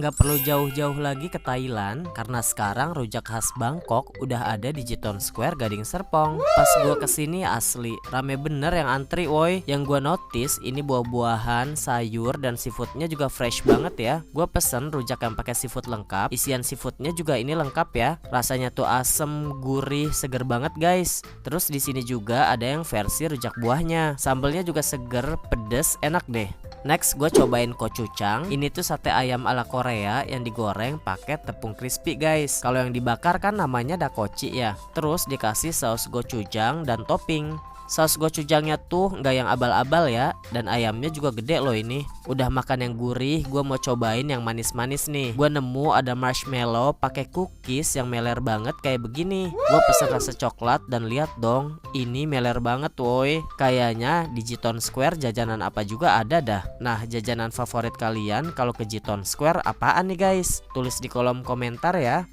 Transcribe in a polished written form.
Nggak perlu jauh-jauh lagi ke Thailand, karena sekarang rujak khas Bangkok udah ada di Jiton Square Gading Serpong. Pas gua kesini asli rame bener yang antri woi. Yang gua notice ini buah-buahan, sayur dan seafoodnya juga fresh banget ya. Gua pesen rujak yang pakai seafood lengkap. Isian seafoodnya juga ini lengkap ya. Rasanya tuh asem, gurih, seger banget guys. Terus di sini juga ada yang versi rujak buahnya. Sambelnya juga seger, pedes, enak deh. Next gue cobain gochujang. Ini tuh sate ayam ala Korea yang digoreng pakai tepung crispy guys. Kalau yang dibakar kan namanya dakochi ya. Terus dikasih saus gochujang dan topping. Saus gochujangnya tuh nggak yang abal-abal ya. Dan ayamnya juga gede loh ini. Udah makan yang gurih, gue mau cobain yang manis-manis nih. Gue nemu ada marshmallow pakai cookies yang meler banget kayak begini. Gue pesen rasa coklat dan lihat dong, ini meler banget woi. Kayaknya di Jiton Square jajanan apa juga ada dah. Nah, jajanan favorit kalian kalau ke Jiton Square apaan nih guys? Tulis di kolom komentar ya.